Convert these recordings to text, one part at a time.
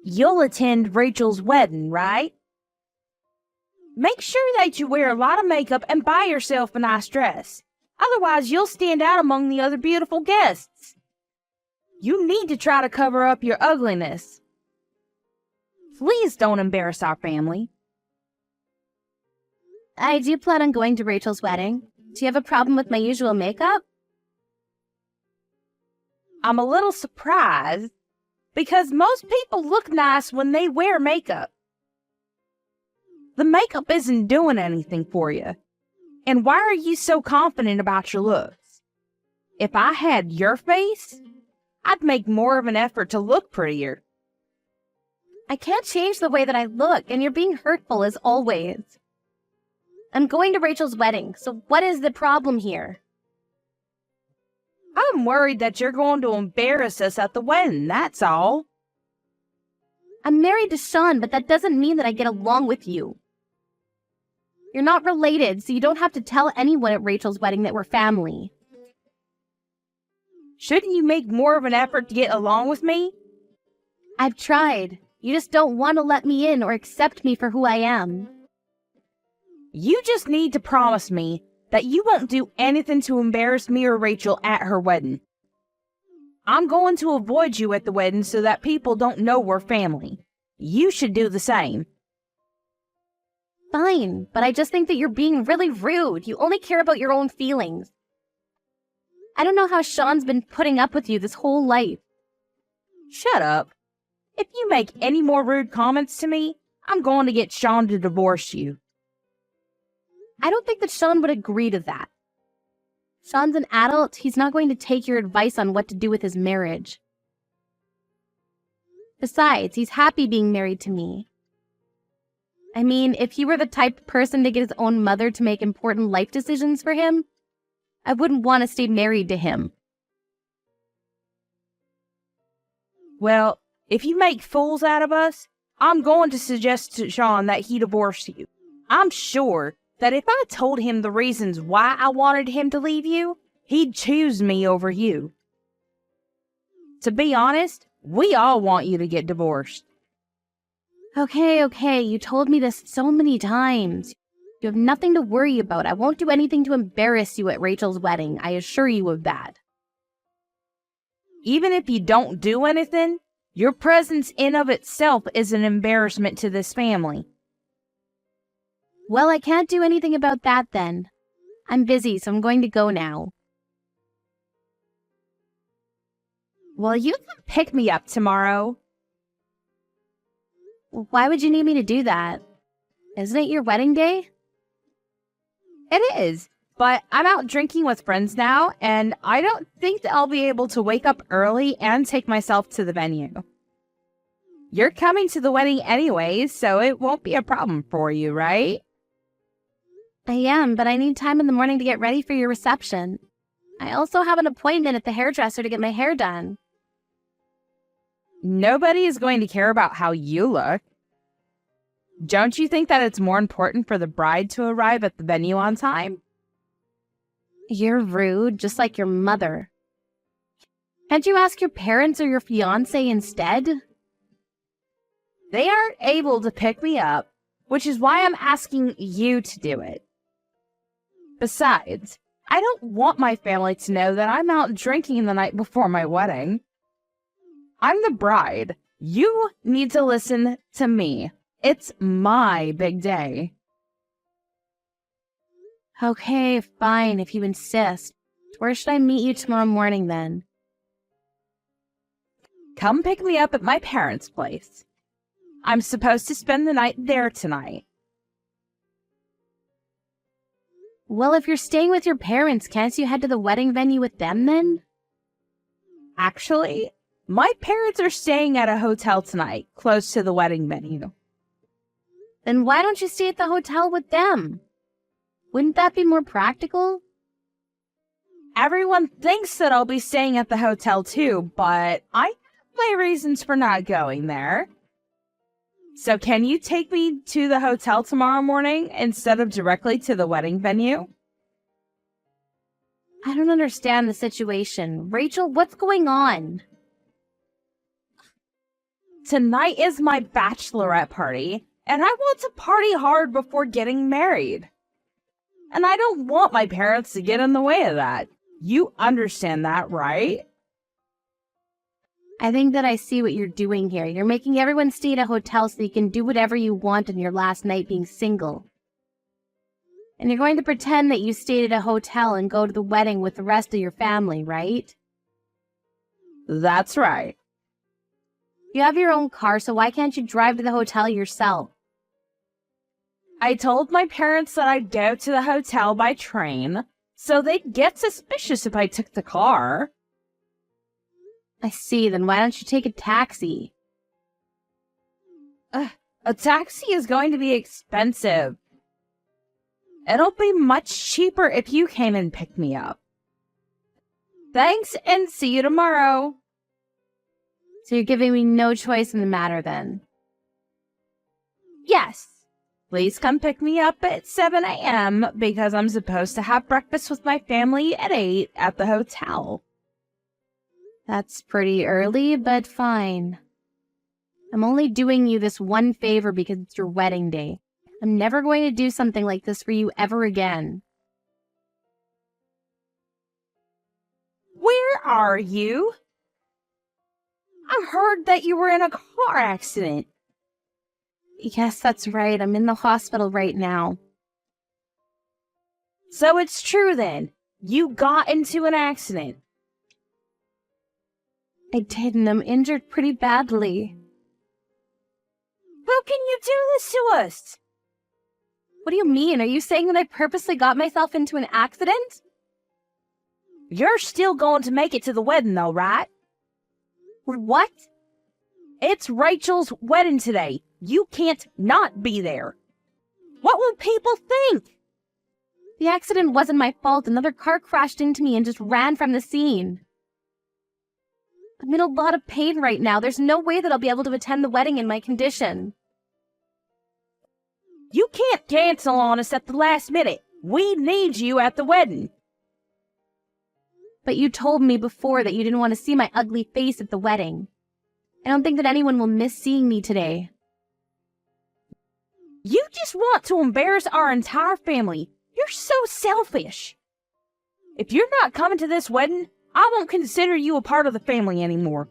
You'll attend Rachel's wedding, right? Make sure that you wear a lot of makeup and buy yourself a nice dress. Otherwise, you'll stand out among the other beautiful guests. You need to try to cover up your ugliness. Please don't embarrass our family. I do plan on going to Rachel's wedding. Do you have a problem with my usual makeup? I'm a little surprised because most people look nice when they wear makeup. The makeup isn't doing anything for you. And why are you so confident about your looks? If I had your face, I'd make more of an effort to look prettier. I can't change the way that I look, and you're being hurtful as always. I'm going to Rachel's wedding, so what is the problem here? I'm worried that you're going to embarrass us at the wedding, that's all. I'm married to Sean, but that doesn't mean that I get along with you. You're not related, so you don't have to tell anyone at Rachel's wedding that we're family. Shouldn't you make more of an effort to get along with me? I've tried. You just don't want to let me in or accept me for who I am. You just need to promise me that you won't do anything to embarrass me or Rachel at her wedding. I'm going to avoid you at the wedding so that people don't know we're family. You should do the same. Fine, but I just think that you're being really rude. You only care about your own feelings. I don't know how Sean's been putting up with you this whole life. Shut up. If you make any more rude comments to me, I'm going to get Sean to divorce you. I don't think that Sean would agree to that. Sean's an adult. He's not going to take your advice on what to do with his marriage. Besides, he's happy being married to me. I mean, if he were the type of person to get his own mother to make important life decisions for him, I wouldn't want to stay married to him. Well, if you make fools out of us, I'm going to suggest to Sean that he divorce you. I'm sure that if I told him the reasons why I wanted him to leave you, he'd choose me over you. To be honest, we all want you to get divorced. Okay, you told me this so many times. You have nothing to worry about. I won't do anything to embarrass you at Rachel's wedding. I assure you of that. Even if you don't do anything, your presence in of itself is an embarrassment to this family. Well, I can't do anything about that then. I'm busy, so I'm going to go now. Well, you can pick me up tomorrow. Why would you need me to do that? Isn't it your wedding day? It is, but I'm out drinking with friends now, and I don't think that I'll be able to wake up early and take myself to the venue. You're coming to the wedding anyways, so it won't be a problem for you, right? I am, but I need time in the morning to get ready for your reception. I also have an appointment at the hairdresser to get my hair done. Nobody is going to care about how you look. Don't you think that it's more important for the bride to arrive at the venue on time? You're rude, just like your mother. Can't you ask your parents or your fiancé instead? They aren't able to pick me up, which is why I'm asking you to do it. Besides, I don't want my family to know that I'm out drinking the night before my wedding. I'm the bride. You need to listen to me. It's my big day. Okay, fine, if you insist. Where should I meet you tomorrow morning then? Come pick me up at my parents' place. I'm supposed to spend the night there tonight. Well, if you're staying with your parents, can't you head to the wedding venue with them then? Actually, my parents are staying at a hotel tonight, close to the wedding venue. Then why don't you stay at the hotel with them? Wouldn't that be more practical? Everyone thinks that I'll be staying at the hotel too, but I have my reasons for not going there. So can you take me to the hotel tomorrow morning instead of directly to the wedding venue? I don't understand the situation. Rachel, what's going on? Tonight is my bachelorette party, and I want to party hard before getting married. And I don't want my parents to get in the way of that. You understand that, right? I think that I see what you're doing here. You're making everyone stay at a hotel so you can do whatever you want on your last night being single. And you're going to pretend that you stayed at a hotel and go to the wedding with the rest of your family, right? That's right. You have your own car, so why can't you drive to the hotel yourself? I told my parents that I'd go to the hotel by train, so they'd get suspicious if I took the car. I see, then why don't you take a taxi? A taxi is going to be expensive. It'll be much cheaper if you came and picked me up. Thanks, and see you tomorrow. So you're giving me no choice in the matter then? Yes. Please come pick me up at 7 a.m. because I'm supposed to have breakfast with my family at 8 at the hotel. That's pretty early, but fine. I'm only doing you this one favor because it's your wedding day. I'm never going to do something like this for you ever again. Where are you? I heard that you were in a car accident. Yes, that's right. I'm in the hospital right now. So it's true then. You got into an accident. I did, and I'm injured pretty badly. How can you do this to us? What do you mean? Are you saying that I purposely got myself into an accident? You're still going to make it to the wedding though, right? What? It's Rachel's wedding today. You can't not be there. What will people think? The accident wasn't my fault. Another car crashed into me and just ran from the scene. I'm in a lot of pain right now. There's no way that I'll be able to attend the wedding in my condition. You can't cancel on us at the last minute. We need you at the wedding. But you told me before that you didn't want to see my ugly face at the wedding. I don't think that anyone will miss seeing me today. You just want to embarrass our entire family. You're so selfish. If you're not coming to this wedding, I won't consider you a part of the family anymore.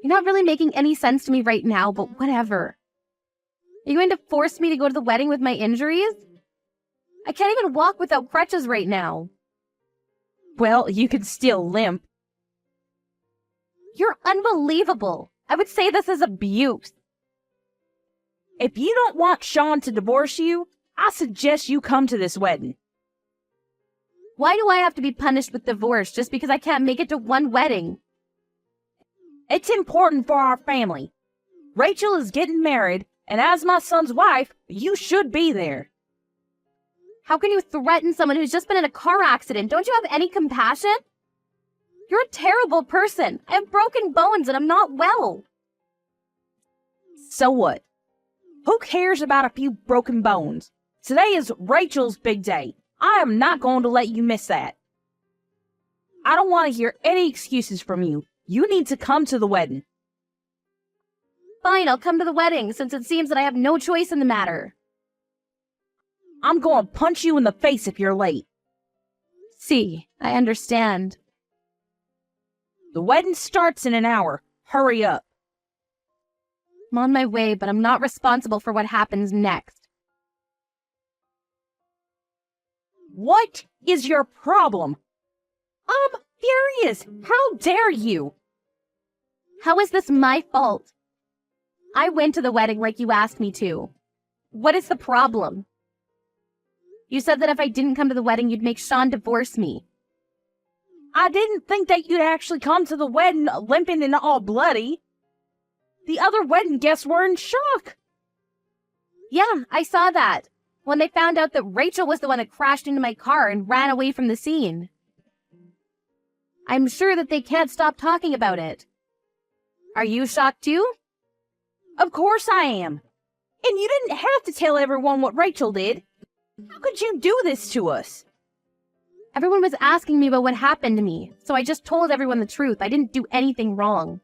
You're not really making any sense to me right now, but whatever. Are you going to force me to go to the wedding with my injuries? I can't even walk without crutches right now. Well, you can still limp. You're unbelievable. I would say this is abuse. If you don't want Sean to divorce you, I suggest you come to this wedding. Why do I have to be punished with divorce just because I can't make it to one wedding? It's important for our family. Rachel is getting married, and as my son's wife, you should be there. How can you threaten someone who's just been in a car accident? Don't you have any compassion? You're a terrible person. I have broken bones and I'm not well. So what? Who cares about a few broken bones? Today is Rachel's big day. I am not going to let you miss that. I don't want to hear any excuses from you. You need to come to the wedding. Fine, I'll come to the wedding since it seems that I have no choice in the matter. I'm going to punch you in the face if you're late. See, I understand. The wedding starts in an hour. Hurry up. I'm on my way, but I'm not responsible for what happens next. What is your problem? I'm furious. How dare you? How is this my fault? I went to the wedding like you asked me to. What is the problem? You said that if I didn't come to the wedding, you'd make Sean divorce me. I didn't think that you'd actually come to the wedding limping and all bloody. The other wedding guests were in shock. Yeah, I saw that. When they found out that Rachel was the one that crashed into my car and ran away from the scene. I'm sure that they can't stop talking about it. Are you shocked too? Of course I am. And you didn't have to tell everyone what Rachel did. How could you do this to us? Everyone was asking me about what happened to me, so I just told everyone the truth. I didn't do anything wrong.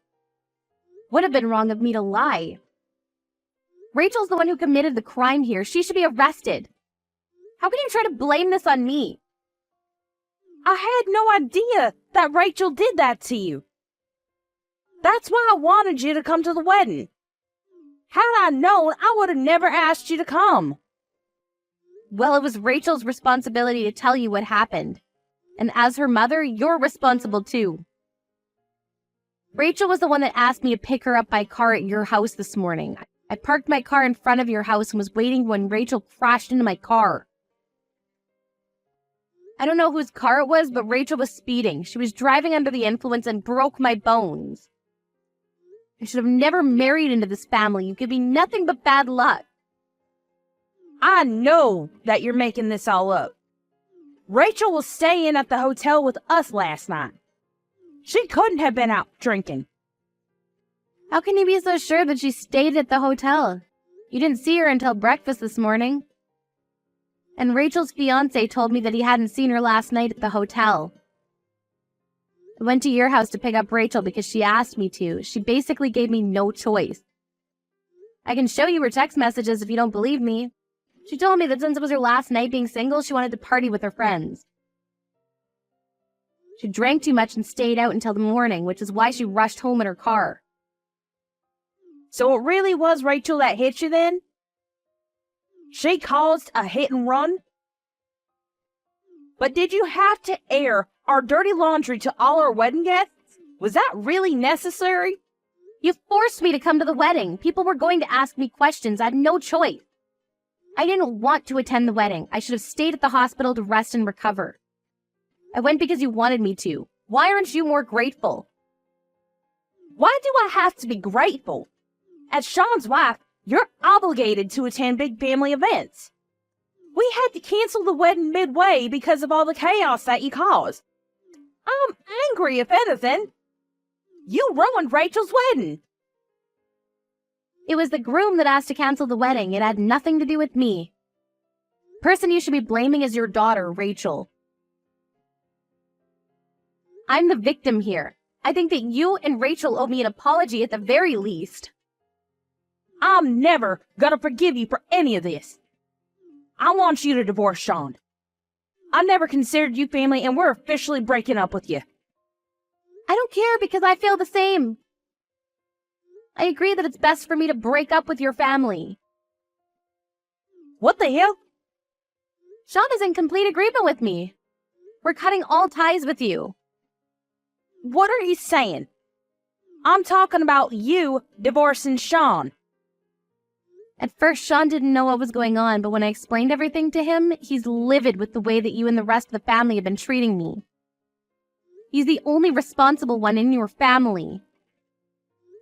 Would have been wrong of me to lie. Rachel's the one who committed the crime here. She should be arrested. How can you try to blame this on me? I had no idea that Rachel did that to you. That's why I wanted you to come to the wedding. Had I known, I would have never asked you to come. Well, it was Rachel's responsibility to tell you what happened. And as her mother, you're responsible too. Rachel was the one that asked me to pick her up by car at your house this morning. I parked my car in front of your house and was waiting when Rachel crashed into my car. I don't know whose car it was, but Rachel was speeding. She was driving under the influence and broke my bones. I should have never married into this family. You give me nothing but bad luck. I know that you're making this all up. Rachel was staying at the hotel with us last night. She couldn't have been out drinking. How can you be so sure that she stayed at the hotel? You didn't see her until breakfast this morning. And Rachel's fiancé told me that he hadn't seen her last night at the hotel. I went to your house to pick up Rachel because she asked me to. She basically gave me no choice. I can show you her text messages if you don't believe me. She told me that since it was her last night being single, she wanted to party with her friends. She drank too much and stayed out until the morning, which is why she rushed home in her car. So it really was Rachel that hit you then? She caused a hit and run? But did you have to air our dirty laundry to all our wedding guests? Was that really necessary? You forced me to come to the wedding. People were going to ask me questions. I had no choice. I didn't want to attend the wedding. I should have stayed at the hospital to rest and recover. I went because you wanted me to. Why aren't you more grateful? Why do I have to be grateful? As Sean's wife, you're obligated to attend big family events. We had to cancel the wedding midway because of all the chaos that you caused. I'm angry, if anything. You ruined Rachel's wedding. It was the groom that asked to cancel the wedding. It had nothing to do with me. The person you should be blaming is your daughter, Rachel. I'm the victim here. I think that you and Rachel owe me an apology at the very least. I'm never gonna forgive you for any of this. I want you to divorce Sean. I never considered you family, and we're officially breaking up with you. I don't care because I feel the same. I agree that it's best for me to break up with your family. What the hell? Sean is in complete agreement with me. We're cutting all ties with you. What are you saying? I'm talking about you divorcing Sean. At first, Sean didn't know what was going on, but when I explained everything to him, he's livid with the way that you and the rest of the family have been treating me. He's the only responsible one in your family.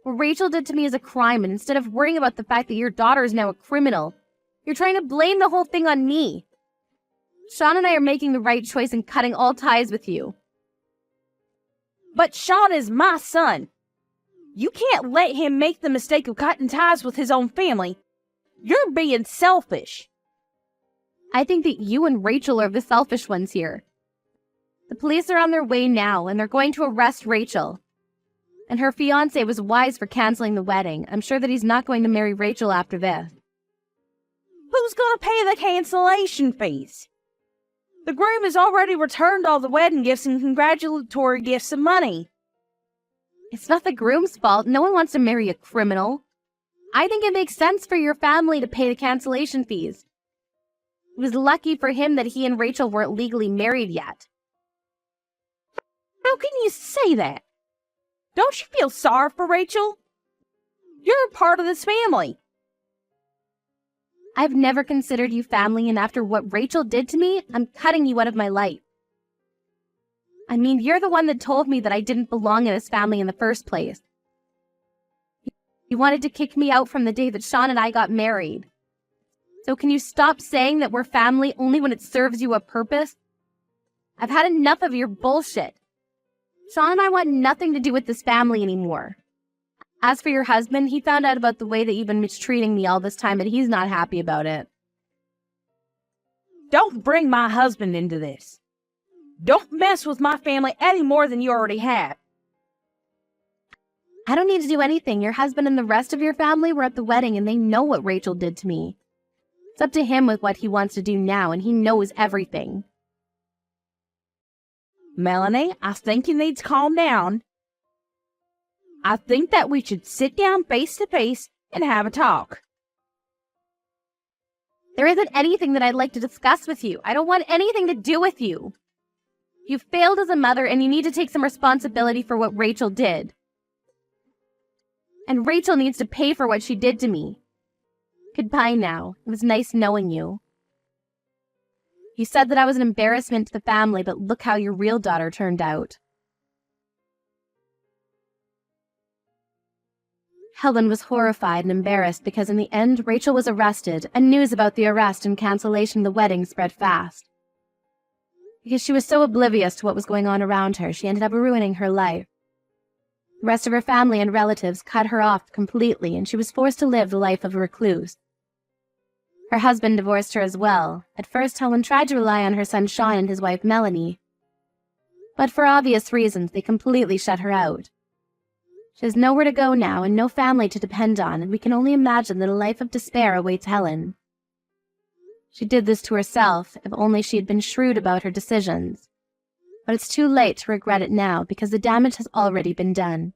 What Rachel did to me is a crime, and instead of worrying about the fact that your daughter is now a criminal, you're trying to blame the whole thing on me. Sean and I are making the right choice and cutting all ties with you. But Sean is my son. You can't let him make the mistake of cutting ties with his own family. You're being selfish. I think that you and Rachel are the selfish ones here. The police are on their way now, and they're going to arrest Rachel. And her fiancé was wise for canceling the wedding. I'm sure that he's not going to marry Rachel after this. Who's gonna pay the cancellation fees? The groom has already returned all the wedding gifts and congratulatory gifts and money. It's not the groom's fault. No one wants to marry a criminal. I think it makes sense for your family to pay the cancellation fees. It was lucky for him that he and Rachel weren't legally married yet. How can you say that? Don't you feel sorry for Rachel? You're a part of this family. I've never considered you family, and after what Rachel did to me, I'm cutting you out of my life. I mean, you're the one that told me that I didn't belong in this family in the first place. You wanted to kick me out from the day that Sean and I got married. So can you stop saying that we're family only when it serves you a purpose? I've had enough of your bullshit. Sean and I want nothing to do with this family anymore. As for your husband, he found out about the way that you've been mistreating me all this time, and he's not happy about it. Don't bring my husband into this. Don't mess with my family any more than you already have. I don't need to do anything. Your husband and the rest of your family were at the wedding and they know what Rachel did to me. It's up to him with what he wants to do now, and he knows everything. Melanie, I think you need to calm down. I think that we should sit down face to face and have a talk. There isn't anything that I'd like to discuss with you. I don't want anything to do with you. You failed as a mother and you need to take some responsibility for what Rachel did. And Rachel needs to pay for what she did to me. Goodbye now. It was nice knowing you. You said that I was an embarrassment to the family, but look how your real daughter turned out. Helen was horrified and embarrassed because in the end, Rachel was arrested, and news about the arrest and cancellation of the wedding spread fast. Because she was so oblivious to what was going on around her, she ended up ruining her life. The rest of her family and relatives cut her off completely, and she was forced to live the life of a recluse. Her husband divorced her as well. At first, Helen tried to rely on her son Sean and his wife Melanie. But for obvious reasons, they completely shut her out. She has nowhere to go now and no family to depend on, and we can only imagine that a life of despair awaits Helen. She did this to herself, if only she had been shrewd about her decisions. But it's too late to regret it now because the damage has already been done.